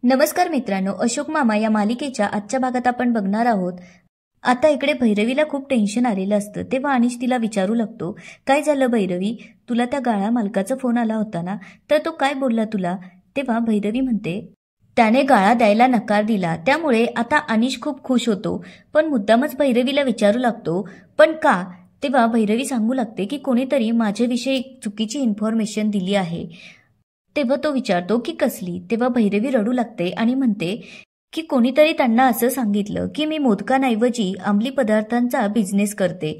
नमस्कार मित्रांनो, अशोक मामा या मालिकेच्या आजच्या भागात आपण बघणार आहोत. आता इकडे भैरवीला खूप टेन्शन आलेलं असतं. तेव्हा अनिश तिला विचारू लागतो, काय झालं भैरवी, तुला त्या गाळा मालकाचा फोन आला होता ना, तर तो काय बोलला तुला? तेव्हा भैरवी म्हणते, त्याने गाळा द्यायला नकार दिला, त्यामुळे आता अनिश खूप खुश होतो. पण मुद्दामच भैरवीला विचारू लागतो, पण का? तेव्हा भैरवी सांगू लागते की कोणीतरी माझ्याविषयी चुकीची इन्फॉर्मेशन दिली आहे. तेव्हा तो विचारतो की कसली? तेव्हा भैरवी रडू लागते आणि म्हणते की कोणीतरी त्यांना असं सांगितलं की मी मोदकांऐवजी अंमली पदार्थांचा बिझनेस करते.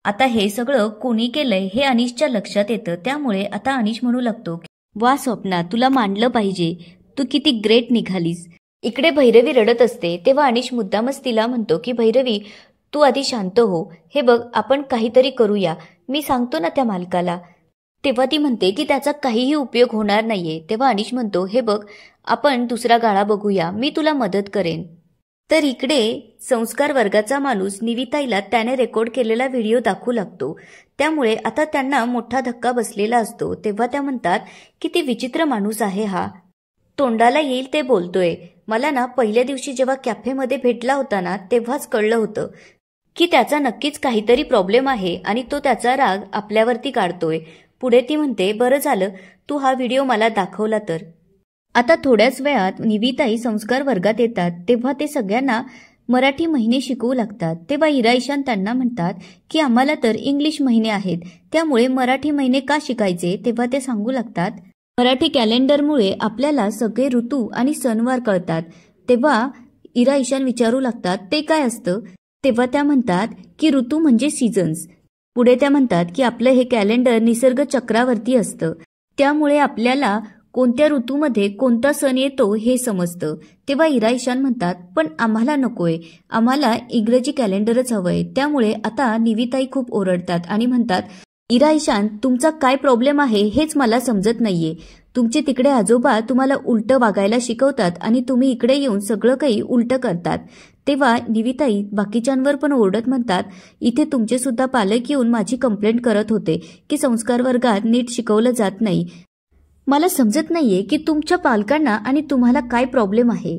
आता हे सगळं कोणी केलंय हे अनिशच्या लक्षात येतं. त्यामुळे आता अनिश म्हणू लागतो, वा स्वप्ना, तुला मानलं पाहिजे, तू किती ग्रेट निघालीस. इकडे भैरवी रडत असते. तेव्हा अनिश मुद्दामच तिला म्हणतो की भैरवी, तू आधी शांत हो. हे बघ, आपण काहीतरी करूया, मी सांगतो ना त्या मालकाला. तेव्हा ती म्हणते की त्याचा काहीही उपयोग होणार नाहीये. तेव्हा अनिश म्हणतो, हे बघ, आपण दुसरा गाळा बघूया, मी तुला मदत करेन. तर इकडे संस्कार वर्गाचा माणूस निविताईला त्याने रेकॉर्ड केलेला व्हिडिओ दाखवू लागतो. त्यामुळे आता त्यांना मोठा धक्का बसलेला असतो. तेव्हा त्या म्हणतात, किती विचित्र माणूस आहे हा, तोंडाला येईल ते बोलतोय. मला ना पहिल्या दिवशी जेव्हा कॅफेमध्ये भेटला होता ना, तेव्हाच कळलं होतं की त्याचा नक्कीच काहीतरी प्रॉब्लेम आहे आणि तो त्याचा राग आपल्यावरती काढतोय. पुढे ती म्हणते, बरं झालं तू हा व्हिडिओ मला दाखवला तर. आता थोड्याच वेळात निविताई संस्कार वर्गात येतात. तेव्हा ते सगळ्यांना मराठी महिने शिकवू लागतात. तेव्हा इरा ईशान त्यांना म्हणतात की आम्हाला तर इंग्लिश महिने आहेत, त्यामुळे मराठी महिने का शिकायचे? तेव्हा ते सांगू लागतात, मराठी कॅलेंडरमुळे आपल्याला सगळे ऋतू आणि सणवार कळतात. तेव्हा इरा ईशान विचारू लागतात, ते काय असतं? तेव्हा त्या म्हणतात की ऋतू म्हणजे सीझन्स. पुढे त्या म्हणतात की आपलं हे कॅलेंडर निसर्ग चक्रावरती असतं, त्यामुळे आपल्याला कोणत्या ऋतूमध्ये कोणता सण येतो हे समजतं. तेव्हा इरा ईशान म्हणतात, पण आम्हाला नकोय, आम्हाला इंग्रजी कॅलेंडरच हवंय. त्यामुळे आता निविताई खूप ओरडतात आणि म्हणतात, इरा ईशान, तुमचा काय प्रॉब्लेम आहे हेच मला समजत नाहीये. तुमचे तिकडे आजोबा तुम्हाला उलटं वागायला शिकवतात आणि तुम्ही इकडे येऊन सगळं काही उलटं करतात. तेव्हा निविताई बाकीच्यांवर पण ओरडत म्हणतात, इथे तुमचे सुद्धा पालक येऊन माझी कंप्लेंट करत होते की संस्कार वर्गात नीट शिकवलं जात नाही. मला समजत नाहीये की तुमच्या पालकांना आणि तुम्हाला काय प्रॉब्लेम आहे.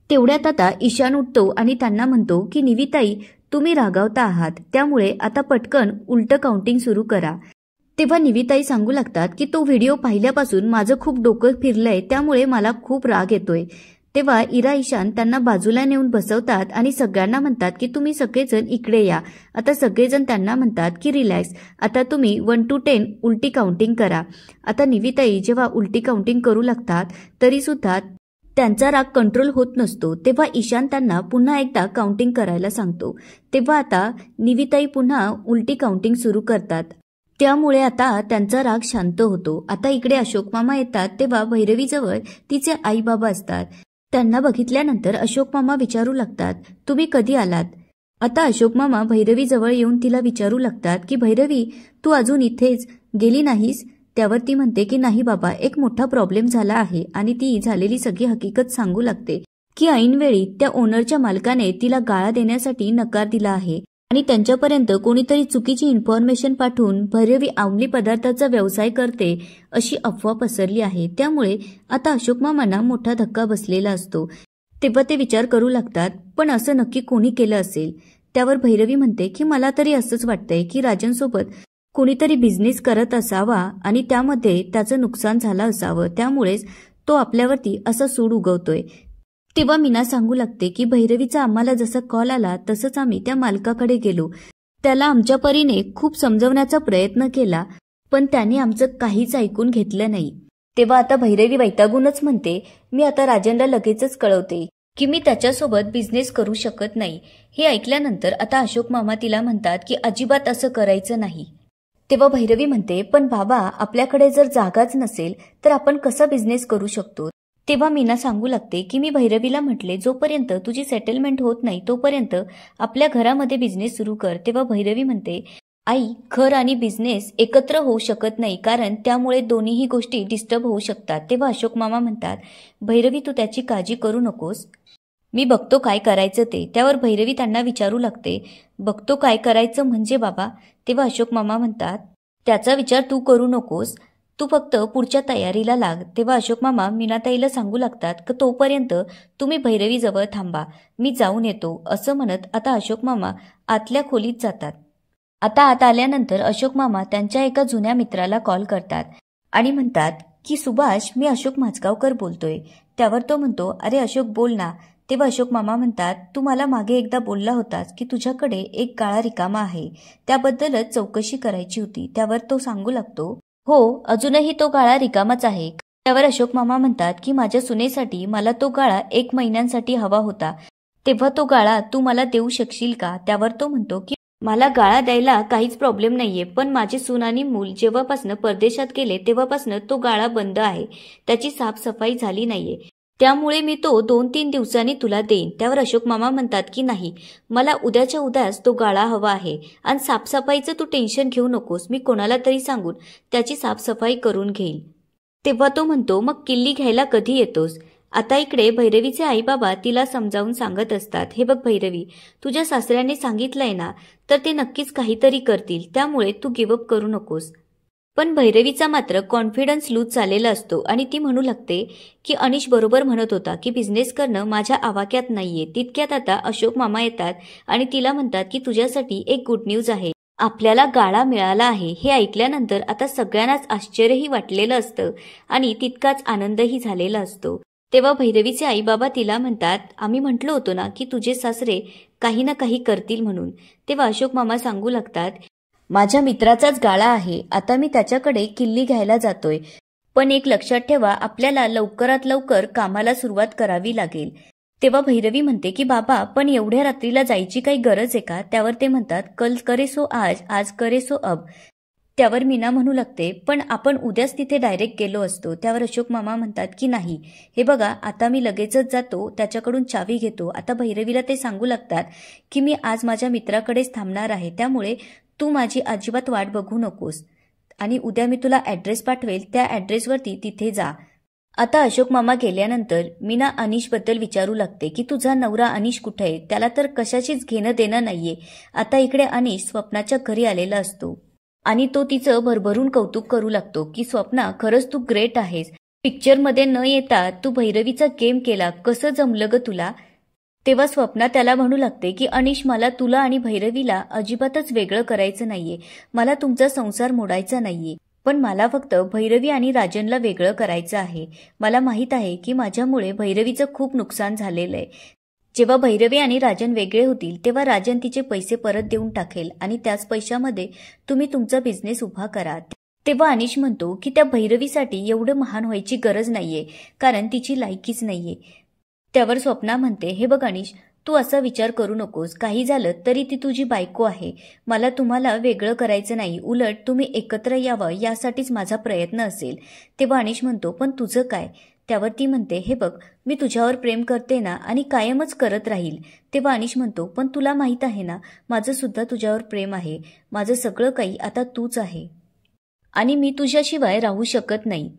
तेवढ्यात आता ईशान उठतो आणि त्यांना म्हणतो की निविताई, तुम्ही रागावता आहात, त्यामुळे आता पटकन उलटं काउंटिंग सुरू करा. तेव्हा निविताई सांगू लागतात की तो व्हिडिओ पाहिल्यापासून माझं खूप डोकं फिरलंय, त्यामुळे मला खूप राग येतोय. तेव्हा इरा ईशान त्यांना बाजूला नेऊन बसवतात आणि सगळ्यांना म्हणतात की तुम्ही सगळेजण इकडे या. आता सगळेजण त्यांना म्हणतात की रिलॅक्स, आता तुम्ही 1 to 10 उलटी काउंटिंग करा. आता निविताई जेव्हा उलटी काउंटिंग करू लागतात तरी सुद्धा त्यांचा राग कंट्रोल होत नसतो. तेव्हा ईशान त्यांना पुन्हा एकदा काउंटिंग करायला सांगतो. तेव्हा आता निविताई पुन्हा उलटी काउंटिंग सुरू करतात, त्यामुळे आता त्यांचा राग शांत होतो. आता इकडे अशोक मामा येतात. तेव्हा भैरवीजवळ तिचे आई बाबा असतात. त्यांना बघितल्यानंतर अशोक मामा विचारू लागतात, तुम्ही कधी आलात? आता अशोक मामा भैरवीजवळ येऊन तिला विचारू लागतात की भैरवी, तू अजून इथेच गेली नाहीस? त्यावर ती म्हणते की नाही बाबा, एक मोठा प्रॉब्लेम झाला आहे. आणि ती झालेली सगळी हकीकत सांगू लागते की ऐनवेळी त्या ओनरच्या मालकाने तिला गाळा देण्यासाठी नकार दिला आहे आणि त्यांच्यापर्यंत कोणीतरी चुकीची इन्फॉर्मेशन पाठवून भैरवी अंमली पदार्थाचा व्यवसाय करते अशी अफवा पसरली आहे. त्यामुळे आता अशोक मामांना मोठा धक्का बसलेला असतो. तेव्हा ते विचार करू लागतात, पण असं नक्की कोणी केलं असेल? त्यावर भैरवी म्हणते की मला तरी असंच वाटतंय की राजनसोबत कोणीतरी बिझनेस करत असावा आणि त्यामध्ये त्याचं नुकसान झालं असावं, त्यामुळेच तो आपल्यावरती असा सूड उगवतोय. तेव्हा मीना सांगू लागते की भैरवीचा आम्हाला जसा कॉल आला तसंच आम्ही त्या मालकाकडे गेलो. त्याला आमच्या परीने खूप समजवण्याचा प्रयत्न केला, पण त्याने आमचं काहीच ऐकून घेतलं नाही. तेव्हा आता भैरवी वैतागूनच म्हणते, मी आता राजनला लगेचच कळवते की मी त्याच्यासोबत बिझनेस करू शकत नाही. हे ऐकल्यानंतर आता अशोक मामा तिला म्हणतात की अजिबात असं करायचं नाही. तेव्हा भैरवी म्हणते, पण बाबा, आपल्याकडे जर जागाच नसेल तर आपण कसा बिझनेस करू शकतो? तेव्हा मीना सांगू लागते की मी भैरवीला म्हटले, जोपर्यंत तुझी सेटलमेंट होत नाही तोपर्यंत आपल्या घरामध्ये बिझनेस सुरू कर. तेव्हा भैरवी म्हणते, आई, घर आणि बिझनेस एकत्र होऊ शकत नाही, कारण त्यामुळे दोन्हीही गोष्टी डिस्टर्ब होऊ शकतात. तेव्हा अशोक मामा म्हणतात, भैरवी, तू त्याची काळजी करू नकोस, मी बघतो काय करायचं ते. त्यावर भैरवी त्यांना विचारू लागते, बघतो काय करायचं म्हणजे बाबा? तेव्हा अशोक मामा म्हणतात, त्याचा विचार तू करू नकोस, तू फक्त पुढच्या तयारीला लाग. तेव्हा अशोक मामा मीनाताईला सांगू लागतात की तोपर्यंत तुम्ही भैरवीजवळ थांबा, मी जाऊन येतो. असं म्हणत आता अशोक मामा आतल्या खोलीत जातात. आता आत आल्यानंतर अशोक मामा त्यांच्या एका जुन्या मित्राला कॉल करतात आणि म्हणतात की सुभाष, मी अशोक माजगावकर बोलतोय. त्यावर तो म्हणतो, अरे अशोक बोल ना. तेव्हा अशोक मामा म्हणतात, तू मला मागे एकदा बोलला होतास की तुझ्याकडे एक गाळा रिकामा आहे, त्याबद्दलच चौकशी करायची होती. त्यावर तो सांगू लागतो, हो अजूनही तो गाळा रिकामाच आहे. त्यावर अशोक मामा म्हणतात की माझ्या सुनेसाठी मला तो गाळा 1 महिन्यांसाठी हवा होता, तेव्हा तो गाळा तू मला देऊ शकशील का? त्यावर तो म्हणतो की मला गाळा द्यायला काहीच प्रॉब्लेम नाहीये, पण माझे सून आणि मूल जेव्हापासनं परदेशात गेले तेव्हापासनं तो गाळा बंद आहे, त्याची साफसफाई झाली नाहीये, त्यामुळे मी तो 2-3 दिवसांनी तुला देईन. त्यावर अशोक मामा म्हणतात की नाही, मला उद्याच्या उद्याच तो गाळा हवा आहे आणि साफसफाईचं तू टेन्शन घेऊ नकोस, मी कोणाला तरी सांगून त्याची साफसफाई करून घेईल. तेव्हा तो म्हणतो, मग किल्ली घ्यायला कधी येतोस? आता इकडे भैरवीचे आई बाबा तिला समजावून सांगत असतात, हे बघ भैरवी, तुझ्या सासऱ्याने सांगितलंय ना, तर ते नक्कीच काहीतरी करतील, त्यामुळे तू गिवअप करू नकोस. पण भैरवीचा मात्र कॉन्फिडन्स लूज झालेला असतो आणि ती म्हणू लागते की अनिश बरोबर म्हणत होता की बिझनेस करणं माझ्या आवाक्यात नाहीये. तितक्यात आता अशोक मामा येतात आणि तिला म्हणतात की तुझ्यासाठी एक गुड न्यूज आहे, आपल्याला गाळा मिळाला आहे. हे ऐकल्यानंतर आता सगळ्यांनाच आश्चर्यही वाटलेलं असतं आणि तितकाच आनंदही झालेला असतो. तेव्हा भैरवीचे आई बाबा तिला म्हणतात, आम्ही म्हटलो होतो ना की तुझे सासरे काही ना काही करतील म्हणून. तेव्हा अशोक मामा सांगू लागतात, माझ्या मित्राचाच गाळा आहे, आता मी त्याच्याकडे किल्ली घ्यायला जातोय, पण एक लक्षात ठेवा, आपल्याला लवकरात लवकर कामाला सुरुवात करावी लागेल. तेव्हा भैरवी म्हणते की बाबा, पण एवढ्या रात्रीला जायची काही गरज आहे का? त्यावर ते म्हणतात, कल करे सो आज, आज करे सो अब. त्यावर मीना म्हणू लागते, पण आपण उद्याच तिथे डायरेक्ट गेलो असतो. त्यावर अशोक मामा म्हणतात की नाही, हे बघा, आता मी लगेचच जातो, त्याच्याकडून चावी घेतो. आता भैरवीला ते सांगू लागतात की मी आज माझ्या मित्राकडेच थांबणार आहे, त्यामुळे तू माझी अजिबात वाट बघू नकोस आणि उद्या मी तुला ॲड्रेस पाठवेल, त्या ॲड्रेसवरती तिथे जा. आता अशोक मामा गेल्यानंतर मीना अनिशबद्दल विचारू लागते की तुझा नवरा अनिश कुठे आहे? त्याला तर कशाचीच घेणं देणं नाहीये. आता इकडे अनिश स्वप्नाच्या घरी आलेला असतो आणि तो तिचं भरभरून कौतुक करू लागतो की स्वप्ना, खरंच तू ग्रेट आहेस, पिक्चरमध्ये न येता तू भैरवीचा गेम केला, कसं जमलं ग तुला? तेव्हा स्वप्ना त्याला म्हणू लागते की अनिश, मला तुला आणि भैरवीला अजिबातच वेगळं करायचं नाहीये, मला तुमचा संसार मोडायचा नाहीये, पण मला फक्त भैरवी आणि राजनला वेगळं करायचं आहे. मला माहीत आहे की माझ्यामुळे भैरवीचं खूप नुकसान झालेलं आहे. जेव्हा भैरवी आणि राजन वेगळे होतील तेव्हा राजन तिचे पैसे परत देऊन टाकेल आणि त्याच पैशामध्ये तुम्ही तुमचा बिझनेस उभा करा. तेव्हा अनिश म्हणतो की त्या भैरवीसाठी एवढं महान व्हायची गरज नाहीये, कारण तिची लायकीच नाहीये. त्यावर स्वप्ना म्हणते, हे बघ अनिश, तू असा विचार करू नकोस, काही झालं तरी ती तुझी बायको आहे, मला तुम्हाला वेगळं करायचं नाही, उलट तुम्ही एकत्र यावं यासाठीच माझा प्रयत्न असेल. तेव्हा अनिश म्हणतो, पण तुझं काय? त्यावर ती म्हणते, हे बघ, मी तुझ्यावर प्रेम करते ना आणि कायमच करत राहील. तेव्हा अनिश म्हणतो, पण तुला माहीत आहे ना, माझं सुद्धा तुझ्यावर प्रेम आहे, माझं सगळं काही आता तूच आहे आणि मी तुझ्याशिवाय राहू शकत नाही.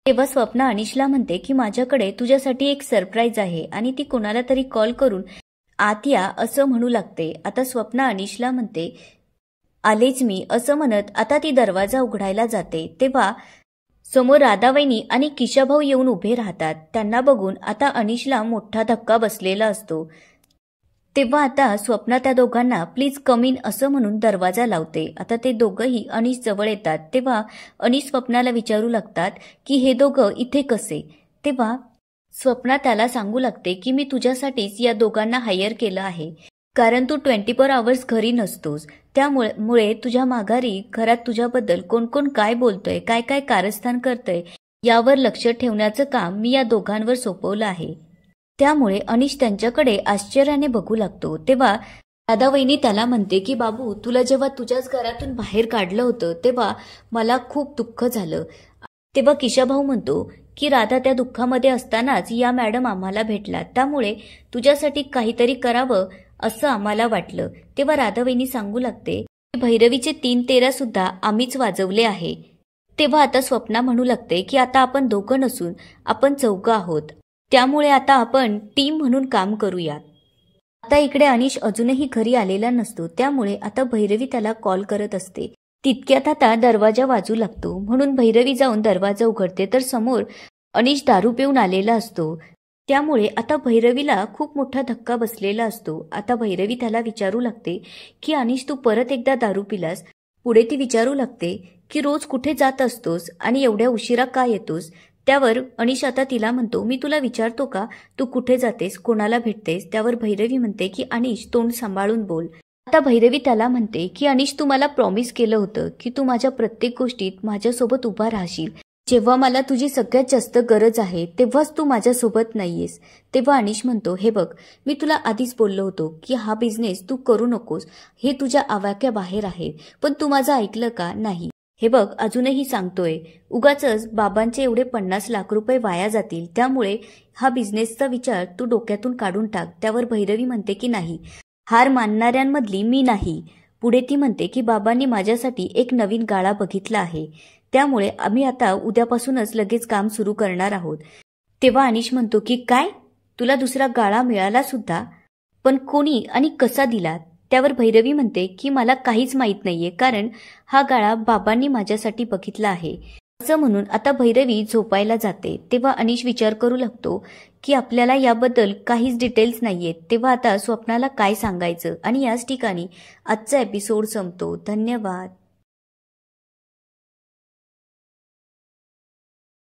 तेव्हा स्वप्ना अनिशला म्हणते की माझ्याकडे तुझ्यासाठी एक सरप्राईज आहे आणि ती कोणाला तरी कॉल करून आत या असं म्हणू लागते. आता स्वप्ना अनिशला म्हणते, आलेच मी, असं म्हणत आता ती दरवाजा उघडायला जाते. तेव्हा समोर राधावहिनी आणि किशाभाऊ येऊन उभे राहतात. त्यांना बघून आता अनिशला मोठा धक्का बसलेला असतो. तेव्हा आता स्वप्ना त्या दोघांना प्लीज कम इन असं म्हणून दरवाजा लावते. आता ते दोघंही अनिश जवळ येतात. तेव्हा अनिश स्वप्नाला विचारू लागतात की हे दोघं इथे कसे? तेव्हा स्वप्ना त्याला सांगू लागते की मी तुझ्यासाठीच या दोघांना हायर केलं आहे, कारण तू 24 आवर्स घरी नसतोस, त्यामुळे तुझ्या माघारी घरात तुझ्याबद्दल कोण कोण काय बोलतोय, काय काय कारस्थान करतंय यावर लक्ष ठेवण्याचं काम मी या दोघांवर सोपवलं आहे. त्यामुळे अनिश त्यांच्याकडे आश्चर्याने बघू लागतो. तेव्हा राधावहिनी त्याला म्हणते की बाबू, तुला जेव्हा तुझ्याच घरातून बाहेर काढलं होतं तेव्हा मला खूप दुःख झालं. तेव्हा किशाभाऊ म्हणतो की राधा त्या दुःखामध्ये असतानाच या मॅडम आम्हाला भेटला, त्यामुळे तुझ्यासाठी काहीतरी करावं असं आम्हाला वाटलं. तेव्हा राधावहिनी सांगू लागते की भैरवीचे 3 तेरा सुद्धा आम्हीच वाजवले आहे. तेव्हा आता स्वप्ना म्हणू लागते की आता आपण दोघं नसून आपण चौघं आहोत, त्यामुळे आता आपण टीम म्हणून काम करूयात. आता इकडे अनिश अजूनही घरी आलेला नसतो, त्यामुळे आता भैरवी त्याला कॉल करत असते तितक्यात आता दरवाजा वाजू लागतो, म्हणून भैरवी जाऊन दरवाजा उघडते तर समोर अनिश दारू पिऊन आलेला असतो. त्यामुळे आता भैरवीला खूप मोठा धक्का बसलेला असतो. आता भैरवी त्याला विचारू लागते की अनिश, तू परत एकदा दारू पिलास? पुढे ती विचारू लागते की रोज कुठे जात असतोस आणि एवढ्या उशिरा का येतोस? त्यावर अनिश आता तिला म्हणतो, मी तुला विचारतो का तू कुठे जातेस, कोणाला भेटतेस? त्यावर भैरवी म्हणते की अनिश, तोंड सांभाळून बोल. आता भैरवी त्याला म्हणते की अनिश, तू मला प्रॉमिस केलं होतं की तू माझ्या प्रत्येक गोष्टीत माझ्यासोबत उभा राहशील. जेव्हा मला तुझी सगळ्यात जास्त गरज आहे तेव्हाच तू माझ्यासोबत नाहीयेस. तेव्हा अनिश म्हणतो, हे बघ, मी तुला आधीच बोललो होतो की हा बिझनेस तू करू नकोस, हे तुझ्या आवाक्याबाहेर आहे, पण तू माझं ऐकलं का? नाही. हे बघ, अजूनही सांगतोय, उगाचच बाबांचे एवढे 50 लाख रुपये वाया जातील, त्यामुळे हा बिझनेसचा विचार तू डोक्यातून काढून टाक. त्यावर भैरवी म्हणते की नाही, हार मानणाऱ्यांमधली मी नाही. पुढे ती म्हणते की बाबांनी माझ्यासाठी एक नवीन गाळा बघितला आहे, त्यामुळे आम्ही आता उद्यापासूनच लगेच काम सुरू करणार आहोत. तेव्हा अनिश म्हणतो की काय, तुला दुसरा गाळा मिळाला सुद्धा? पण कोणी आणि कसा दिला? त्यावर भैरवी म्हणते की मला काहीच माहीत नाहीये, कारण हा गाळा बाबांनी माझ्यासाठी बघितला आहे. असं म्हणून आता भैरवी झोपायला जाते. तेव्हा अनिश विचार करू लागतो की आपल्याला याबद्दल काहीच डिटेल्स नाहीयेत, तेव्हा आता स्वप्नाला काय सांगायचं. आणि याच ठिकाणी आजचा एपिसोड संपतो. धन्यवाद.